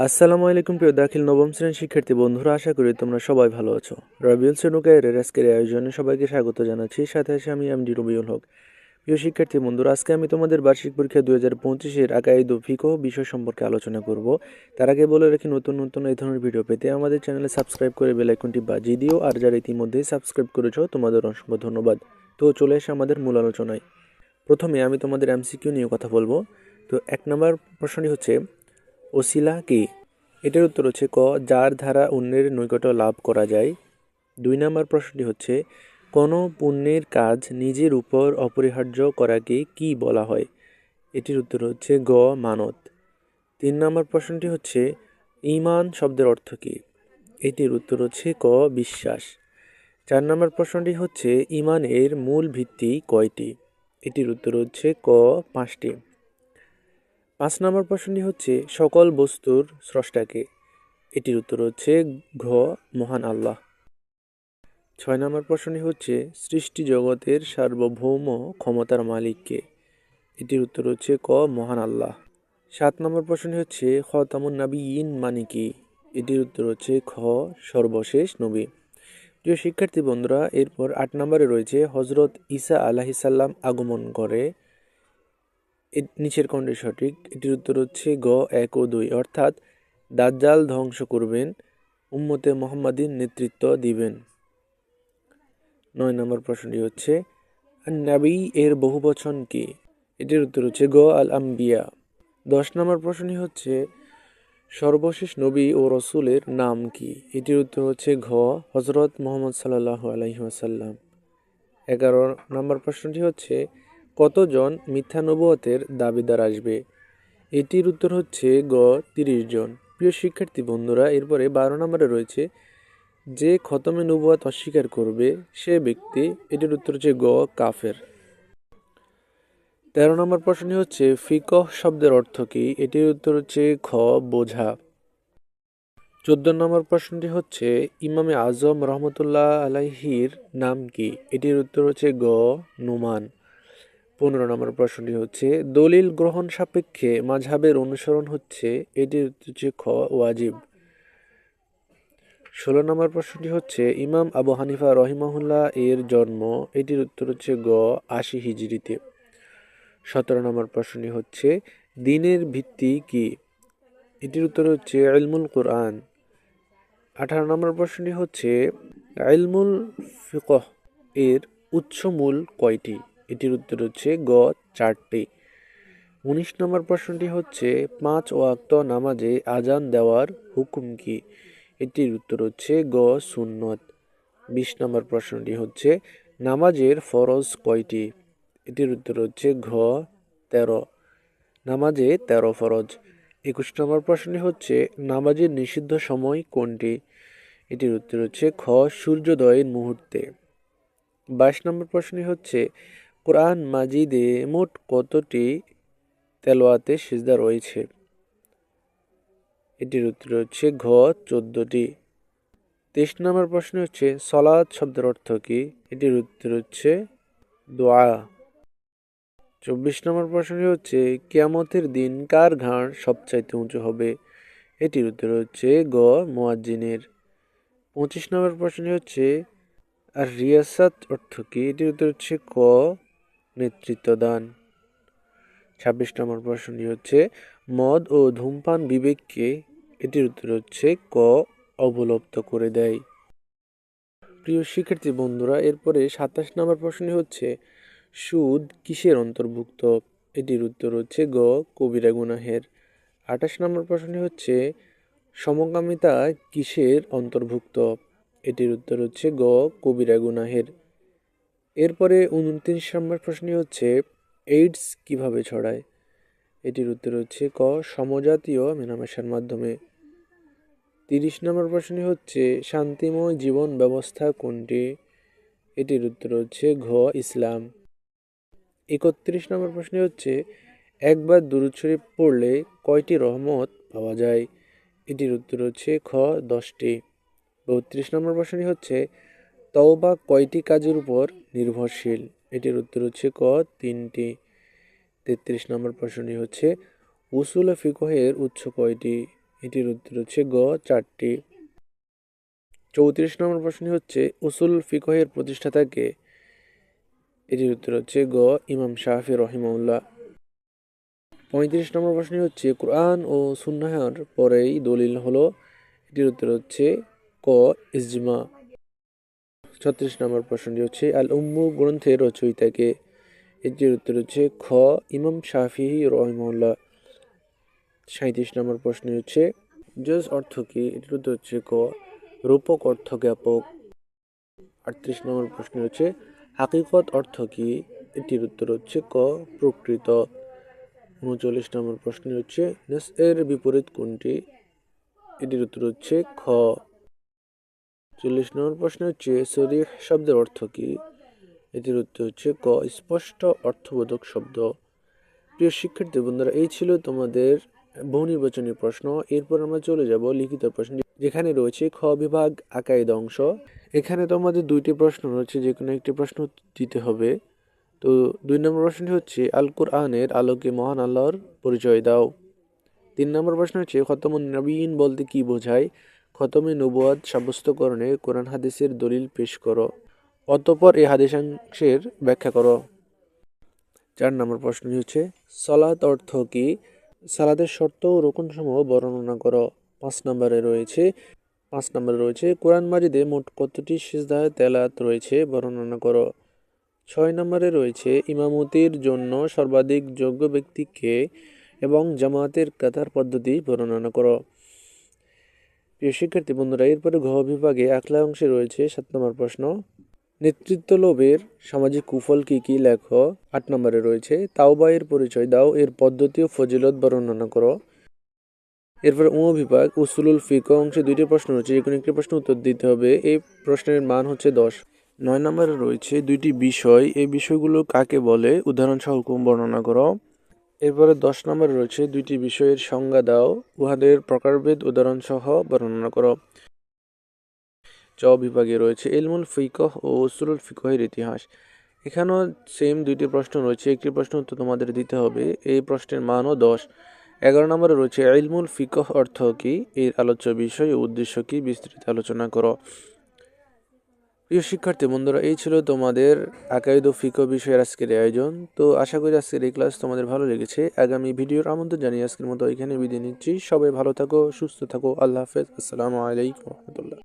আসসালামু আলাইকুম প্রিয় দাখিল নবম শ্রেণীর শিক্ষার্থী বন্ধুরা, আশা করি তোমরা সবাই ভালো আছো। রবিউল সেনুকায়ের আজকের এই আয়োজনে সবাইকে স্বাগত জানাচ্ছি। সাথে আছে আমি এমডি রবিউল হক। প্রিয় শিক্ষার্থী বন্ধুরা, আজকে আমি তোমাদের বার্ষিক পরীক্ষা 2025-এর আকাইদ ও ফিকহ বিষয় সম্পর্কে আলোচনা করব। তার আগে বলে রাখি, নতুন নতুন এই ধরনের ভিডিও পেতে আমাদের চ্যানেলে সাবস্ক্রাইব করে বেল আইকনটি বাজিয়ে দিও। আর যারা ইতিমধ্যেই সাবস্ক্রাইব করেছো তোমাদের অসংখ্য ধন্যবাদ। তো চলে এসে আমাদের মূল আলোচনায়। প্রথমে আমি তোমাদের এমসিকিউ নিয়ে কথা বলবো। তো 1 নম্বর প্রশ্নটি হচ্ছে, ওসিলা কি? এটার উত্তর হচ্ছে ক, যার দ্বারা অন্যের নৈকট্য লাভ করা যায়। 2 নম্বর প্রশ্নটি হচ্ছে, কোনো পুণ্যের কাজ নিজের উপর অপরিহার্য করাকে কি বলা হয়? এটির উত্তর হচ্ছে গ, মানত। 3 নম্বর প্রশ্নটি হচ্ছে, ঈমান শব্দের অর্থ কী? এটির উত্তর হচ্ছে ক, বিশ্বাস। 4 নম্বর প্রশ্নটি হচ্ছে, ঈমানের মূল ভিত্তি কয়টি? এটির উত্তর হচ্ছে ক, 5টি। 5 নম্বর প্রশ্নটি হচ্ছে, সকল বস্তুর স্রষ্টাকে? এটির উত্তর হচ্ছে ঘ, মহান আল্লাহ। 6 নম্বর প্রশ্নটি হচ্ছে, সৃষ্টি জগতের সার্বভৌম ক্ষমতার মালিক কে? এটির উত্তর হচ্ছে ক, মহান আল্লাহ। 7 নম্বর প্রশ্নটি হচ্ছে, খতামুন নাবিয়্যিন মানে কি? এটির উত্তর হচ্ছে খ, সর্বশেষ নবী। প্রিয় শিক্ষার্থী বন্ধুরা, এরপর 8 নম্বরে রয়েছে, হজরত ঈসা আলাইহিসসালাম আগমন করে। নিচের কোনটি সঠিক? এটির উত্তর হচ্ছে গ, 1 ও 2, অর্থাৎ দাজ্জাল ধ্বংস করবেন, উম্মতে মুহাম্মাদীর নেতৃত্ব দিবেন। 9 নম্বর প্রশ্নটি হচ্ছে, আন-নাবী এর বহুবচন কি? এটির উত্তর হচ্ছে গ, আল আম্বিয়া। 10 নম্বর প্রশ্নটি হচ্ছে, সর্বশেষ নবী ও রসুলের নাম কি? এটির উত্তর হচ্ছে ঘ, হজরত মুহাম্মদ সাল্লাল্লাহু আলাইহি ওয়াসাল্লাম। 11 নম্বর প্রশ্নটি হচ্ছে, কতজন মিথ্যা নবুয়তের দাবিদার আসবে? এটির উত্তর হচ্ছে গ, 30 জন। প্রিয় শিক্ষার্থী বন্ধুরা, এরপরে 12 নম্বরে রয়েছে, যে খতমে নবুয়ত অস্বীকার করবে সে ব্যক্তি। এটির উত্তর হচ্ছে গ, কাফের। 13 নম্বর প্রশ্নটি হচ্ছে, ফিকহ শব্দের অর্থ কি? এটির উত্তর হচ্ছে খ, বোঝা। 14 নম্বর প্রশ্নটি হচ্ছে, ইমামে আজম রহমতুল্লাহ আলাইহির নাম কি? এটির উত্তর হচ্ছে গ, নুমান। 15 নম্বর প্রশ্নটি হচ্ছে, দলিল গ্রহণ সাপেক্ষে মাযহাবের অনুসরণ হচ্ছে। এটির উত্তর হচ্ছে খ, ওয়াজিব। 16 নম্বর প্রশ্নটি হচ্ছে, ইমাম আবু হানিফা রহিমাহুল্লাহ এর জন্ম। এটির উত্তর হচ্ছে গ, 80 হিজরিতে। 17 নম্বর প্রশ্নটি হচ্ছে, দ্বীনের ভিত্তি কি? এটির উত্তর হচ্ছে ইলমুল কুরআন। 18 নম্বর প্রশ্নটি হচ্ছে, ইলমুল ফিকহ এর উৎসমূল কয়টি? এটির উত্তর হচ্ছে গ, 4টি। 19 নম্বর প্রশ্নটি হচ্ছে, 5 ওয়াক্ত নামাজে আজান দেওয়ার হুকুম কি? এটির উত্তর হচ্ছে গ, সুন্নত। 20 নম্বর প্রশ্নটি হচ্ছে, নামাজের ফরজ কয়টি? এটির উত্তর হচ্ছে ঘ, 13। নামাজে 13 ফরজ। 21 নম্বর প্রশ্নটি হচ্ছে, নামাজের নিষিদ্ধ সময় কোনটি? এটির উত্তর হচ্ছে খ, সূর্যোদয়ের মুহূর্তে। 22 নম্বর প্রশ্নটি হচ্ছে, কোরআন মাজিদে মোট কতটি তেলাওয়াতে সিজদা রয়েছে? এটির উত্তর হচ্ছে ঘ, 14টি। 23 নম্বর প্রশ্ন হচ্ছে, সলাত শব্দের অর্থ কি? এটির উত্তর হচ্ছে দোয়া। 24 নম্বর প্রশ্নটি হচ্ছে, কিয়ামতের দিন কার ঘাড় সবচাইতে উঁচু হবে? এটির উত্তর হচ্ছে গ, মুয়াজ্জিনের। 25 নম্বর প্রশ্নটি হচ্ছে, আর রিয়াসাত অর্থ কি? এটির উত্তর হচ্ছে ক, নেতৃত্ব দান। 26 নম্বর প্রশ্নটি হচ্ছে, মদ ও ধূমপান বিবেককে? এটির উত্তর হচ্ছে ক, অবলুপ্ত করে দেয়। প্রিয় শিক্ষার্থী বন্ধুরা, এরপরে 27 নম্বর প্রশ্নটি হচ্ছে, সুদ কিসের অন্তর্ভুক্ত? এটির উত্তর হচ্ছে গ, কবিরা গুনাহের। 28 নম্বর প্রশ্নটি হচ্ছে, সমকামিতা কিসের অন্তর্ভুক্ত? এটির উত্তর হচ্ছে গ, কবিরা গুনাহের। এরপরে 29 নম্বর প্রশ্নটি হচ্ছে, এইডস কিভাবে ছড়ায়? এটির উত্তর হচ্ছে ক, সমজাতীয় মেলামেশার মাধ্যমে। 30 নম্বর প্রশ্নটি হচ্ছে, শান্তিময় জীবন ব্যবস্থা কোনটি? এটির উত্তর হচ্ছে ঘ, ইসলাম। 31 নম্বর প্রশ্নটি হচ্ছে, একবার দুরূদ শরীফ পড়লে কয়টি রহমত পাওয়া যায়? এটির উত্তর হচ্ছে খ, 10টি। 32 নম্বর প্রশ্নটি হচ্ছে, তওবা কয়টি কাজের উপর নির্ভরশীল? এটির উত্তর হচ্ছে ক, 3টি। 33 নম্বর প্রশ্নটি হচ্ছে, উসুল ফিকহের উৎস কয়টি? এটির উত্তর হচ্ছে গ 4টি। 34 নম্বর প্রশ্নটি হচ্ছে উসুল ফিকহের প্রতিষ্ঠাতা কে? এটির উত্তর হচ্ছে গ ইমাম শাফি রহিমাহুল্লাহ। 35 নম্বর প্রশ্নটি হচ্ছে কোরআন ও সুন্নাহর পরেই দলিল হলো। এটির উত্তর হচ্ছে ক ইজমা। 36 নম্বর প্রশ্নটি হচ্ছে আল উম্মু গ্রন্থের রচয়িতা কে? এটির উত্তর হচ্ছে খ ইমাম শাফিঈ রহিমাহুল্লাহ। 37 নম্বর প্রশ্ন হচ্ছে জজ অর্থ কি? এটির উত্তর হচ্ছে ক রূপক অর্থ জ্ঞাপক। 38 নম্বর প্রশ্ন হচ্ছে হাকিকত অর্থ কি? এটির উত্তর হচ্ছে ক প্রকৃত। 39 নম্বর প্রশ্ন হচ্ছে নেস এর বিপরীত কোনটি? এটির উত্তর হচ্ছে খ। 40 নম্বর প্রশ্ন হচ্ছে সরিহ শব্দের অর্থ কি? এটির উত্তর হচ্ছে ক স্পষ্ট অর্থবোধক শব্দ। প্রিয় শিক্ষার্থী বন্ধুরা, এই ছিল তোমাদের বহু নির্বাচনী প্রশ্ন। এরপর আমরা চলে যাব লিখিত প্রশ্ন, যেখানে রয়েছে খ বিভাগ আকাইদ অংশ। এখানে তোমাদের দুইটি প্রশ্ন রয়েছে, যে কোনো একটি প্রশ্ন দিতে হবে। তো 2 নম্বর প্রশ্নটি হচ্ছে আল কুরআনের আলোকে মহান আল্লাহর পরিচয় দাও। 3 নম্বর প্রশ্ন হচ্ছে খতমুন নবীন বলতে কি বোঝায়? খতমে নবুয়াত সাব্যস্তকরণে কোরআন হাদিসের দলিল পেশ করো। অতঃপর এই হাদিসাংশের ব্যাখ্যা করো। 4 নম্বর প্রশ্নটি হচ্ছে সালাত অর্থ কি? সালাতের শর্ত ও রুকনসমূহ বর্ণনা করো। 5 নম্বরে রয়েছে কোরআন মাজিদে মোট কতটি সিজদায় তেলাওয়াত রয়েছে বর্ণনা করো। 6 নম্বরে রয়েছে ইমামতির জন্য সর্বাধিক যোগ্য ব্যক্তি কে এবং জামায়াতের কাতার পদ্ধতি বর্ণনা করো। প্রিয় শিক্ষার্থী বন্ধুরা, এরপরে ঘ বিভাগে আখলা অংশে রয়েছে 7 নম্বর প্রশ্ন নেতৃত্ব লোভের সামাজিক কুফল কি কি লেখো। 8 নম্বরে রয়েছে তাওবা এর পরিচয় দাও, এর পদ্ধতি ও ফজিলত বর্ণনা করো। এরপরে বিভাগ উসুলুল ফিকহ অংশে 2টি প্রশ্ন রয়েছে, যে কোনো একটি প্রশ্ন উত্তর দিতে হবে। এই প্রশ্নের মান হচ্ছে 10। 9 নম্বরে রয়েছে 2টি বিষয়, এই বিষয়গুলো কাকে বলে উদাহরণ সহ হুকুম বর্ণনা করো। এরপরে 10 নম্বরে রয়েছে 2টি বিষয়ের সংজ্ঞা দাও, উহাদের প্রকারভেদ উদাহরণ সহ বর্ণনা করো। চ বিভাগে রয়েছে ইলমুল ফিকহ ও উসুলুল ফিকহের ইতিহাস। এখানেও সেম 2টি প্রশ্ন রয়েছে, একটি প্রশ্ন উত্তর তোমাদের দিতে হবে। এই প্রশ্নের মানও 10। 11 নম্বরে রয়েছে ইলমুল ফিকহ অর্থ কি, এর আলোচ্য বিষয় ও উদ্দেশ্য কি, বিস্তৃত আলোচনা করো। প্রিয় শিক্ষার্থী বন্ধুরা, এই ছিল তোমাদের আকাইদ ও ফিকহ বিষয়ের আজকের আয়োজন। তো আশা করি আজকের এই ক্লাস তোমাদের ভালো লেগেছে। আগামী ভিডিওর আমন্ত্রণ জানিয়ে আজকের মতো এখানে বিদায় নিচ্ছি। সবাই ভালো থাকো, সুস্থ থাকো। আল্লাহ হাফেজ। আসসালামু আলাইকুম রহমতুল্লাহ।